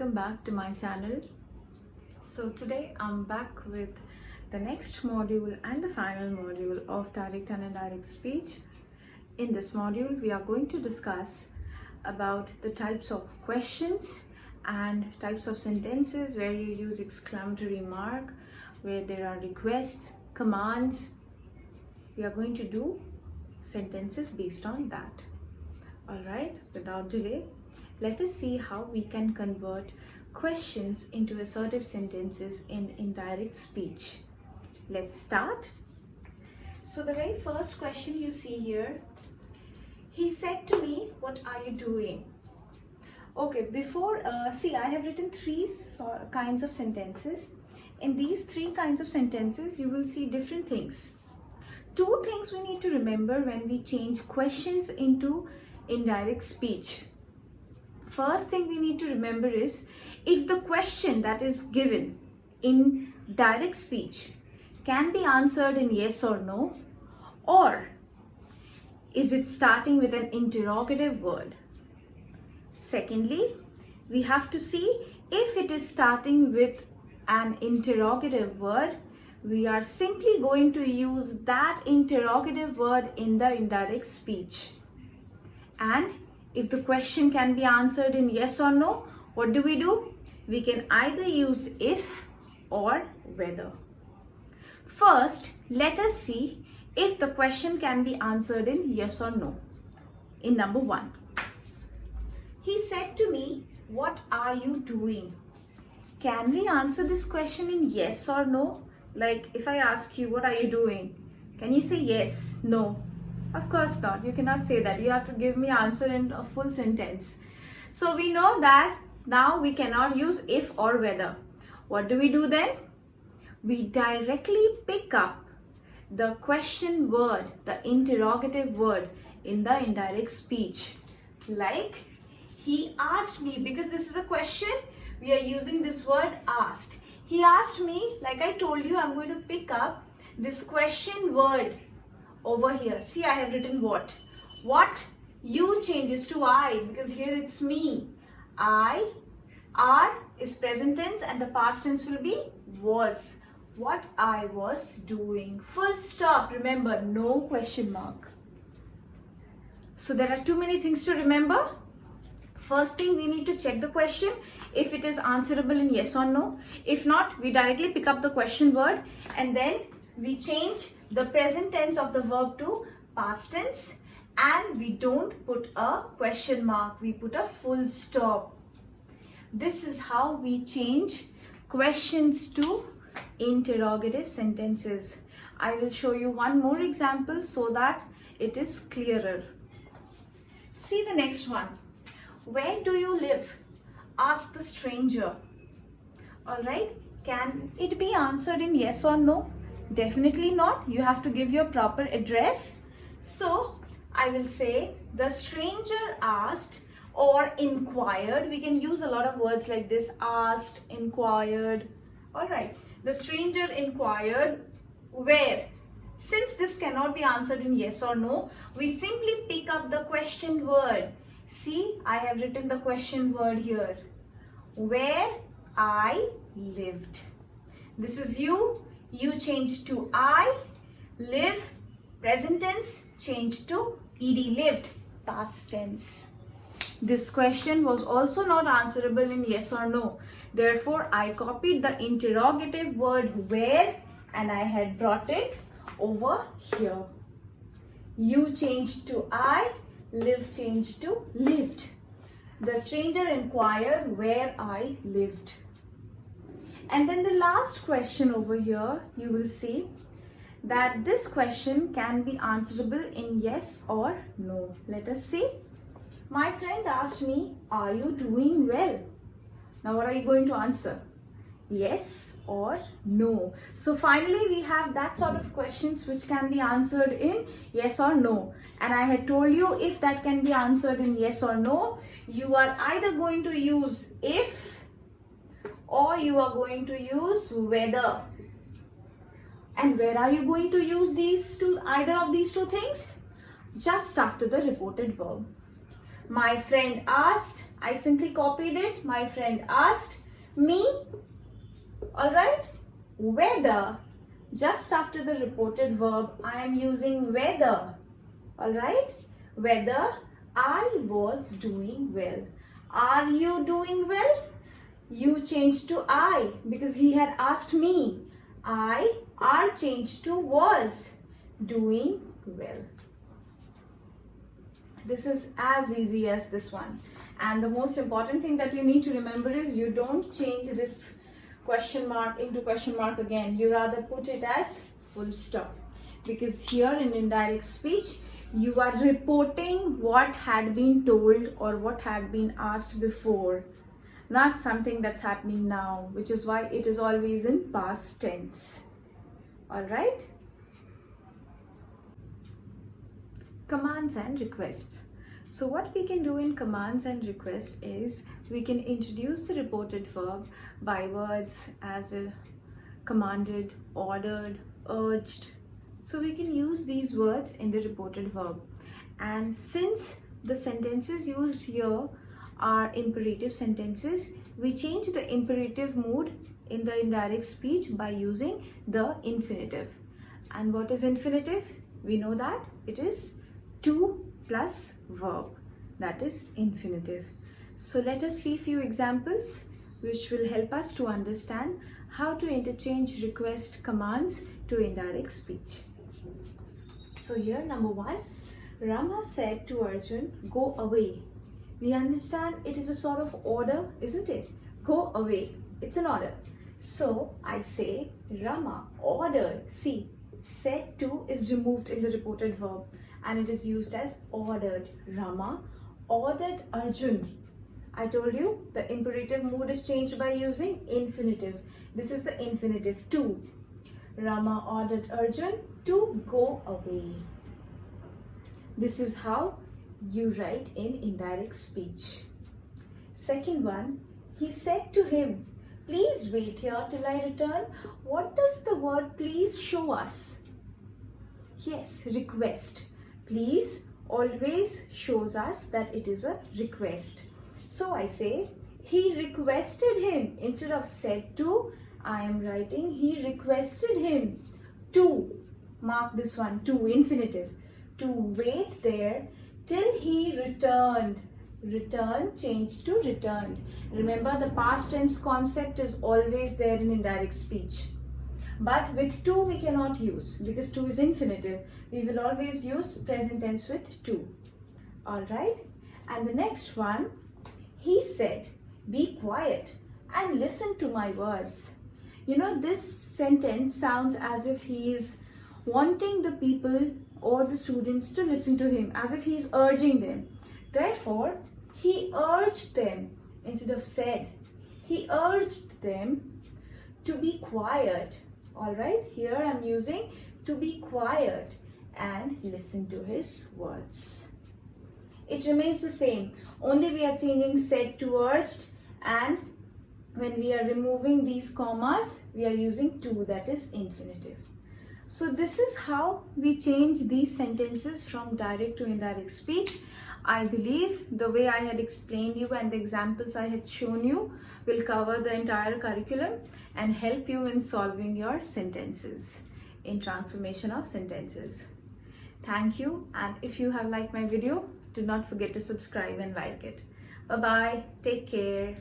welcome back to my channel. So today I'm back with the next module and the final module of direct and indirect speech. In this module we are going to discuss about the types of questions and types of sentences where you use exclamatory mark, where there are requests, commands. We are going to do sentences based on that. Alright, without delay, let us see how we can convert questions into assertive sentences in indirect speech. Let's start. So the very first question you see here, he said to me, "What are you doing?" Okay, before, see, I have written three kinds of sentences. In these three kinds of sentences, you will see different things. Two things we need to remember when we change questions into indirect speech. First thing we need to remember is, if the question that is given in direct speech can be answered in yes or no, or is it starting with an interrogative word. Secondly, we have to see if it is starting with an interrogative word, we are simply going to use that interrogative word in the indirect speech. And if the question can be answered in yes or no, what do? We can either use if or whether. First, let us see if the question can be answered in yes or no. In number one, he said to me, "What are you doing?" Can we answer this question in yes or no? Like if I ask you, "What are you doing?" Can you say yes, no? Of course not. You cannot say that. You have to give me answer in a full sentence. So we know that now we cannot use if or whether. What do then? We directly pick up the question word, the interrogative word in the indirect speech. Like, he asked me, because this is a question, we are using this word asked. He asked me, like I told you, I'm going to pick up this question word over here. See, I have written what. What? You changes to I, because here it's me. I, are is present tense and the past tense will be was. What I was doing. Full stop. Remember, no question mark. So there are too many things to remember. First thing, we need to check the question if it is answerable in yes or no. If not, we directly pick up the question word and then we change the present tense of the verb to past tense, and we don't put a question mark, we put a full stop. This is how we change questions to interrogative sentences. I will show you one more example so that it is clearer. See the next one. "Where do you live?" asked the stranger. Alright, can it be answered in yes or no? Definitely not. You have to give your proper address. So I will say the stranger asked or inquired. We can use a lot of words like this: asked, inquired. Alright, the stranger inquired where. Since this cannot be answered in yes or no, we simply pick up the question word. See, I have written the question word here. Where I lived. This is you. You change to I. Live, present tense, change to ed, lived, past tense. This question was also not answerable in yes or no. Therefore, I copied the interrogative word where and I had brought it over here. You changed to I. Live changed to lived. The stranger inquired where I lived. And then the last question over here, you will see that this question can be answerable in yes or no. Let us see. My friend asked me, "Are you doing well?" Now what are you going to answer? Yes or no. So finally we have that sort of questions which can be answered in yes or no. And I had told you, if that can be answered in yes or no, you are either going to use if or you are going to use whether. And where are you going to use either of these two things? Just after the reported verb. My friend asked, I simply copied it. My friend asked me, alright. Whether, just after the reported verb, I am using whether, alright. Whether I was doing well. Are you doing well? You changed to I because he had asked me. Are changed to was, doing well. This is as easy as this one. And the most important thing that you need to remember is you don't change this question mark into question mark again. You rather put it as full stop. Because here in indirect speech, you are reporting what had been told or what had been asked before. Not something that's happening now, which is why it is always in past tense. Alright? Commands and requests. So what we can do in commands and requests is we can introduce the reported verb by words as a commanded, ordered, urged. So we can use these words in the reported verb. And since the sentences used here are imperative sentences, we change the imperative mood in the indirect speech by using the infinitive. And what is infinitive? We know that it is to plus verb, that is infinitive. So let us see few examples which will help us to understand how to interchange request commands to indirect speech. So here number 1, Rama said to Arjun, go away. We understand it is a sort of order, isn't it? Go away, it's an order. So I say Rama ordered. See, said to is removed in the reported verb and it is used as ordered. Rama ordered Arjun. I told you the imperative mood is changed by using infinitive. This is the infinitive to. Rama ordered Arjun to go away. This is how you write in indirect speech. Second one, he said to him, please wait here till I return. What does the word please show us? Yes, request. Please always shows us that it is a request. So I say, he requested him. Instead of said to, I am writing, he requested him to, mark this one, to infinitive, to wait there till he returned. Return changed to returned. Remember, the past tense concept is always there in indirect speech. But with to we cannot use because to is infinitive. We will always use present tense with to. Alright? And the next one, he said, be quiet and listen to my words. You know, this sentence sounds as if he is wanting the people or the students to listen to him, as if he is urging them. Therefore, he urged them instead of said. He urged them to be quiet. Alright, here I am using to be quiet and listen to his words. It remains the same, only we are changing said to urged, and when we are removing these commas, we are using to, that is infinitive. So this is how we change these sentences from direct to indirect speech. I believe the way I had explained you and the examples I had shown you will cover the entire curriculum and help you in solving your sentences, in transformation of sentences. Thank you, and if you have liked my video, do not forget to subscribe and like it. Bye-bye. Take care.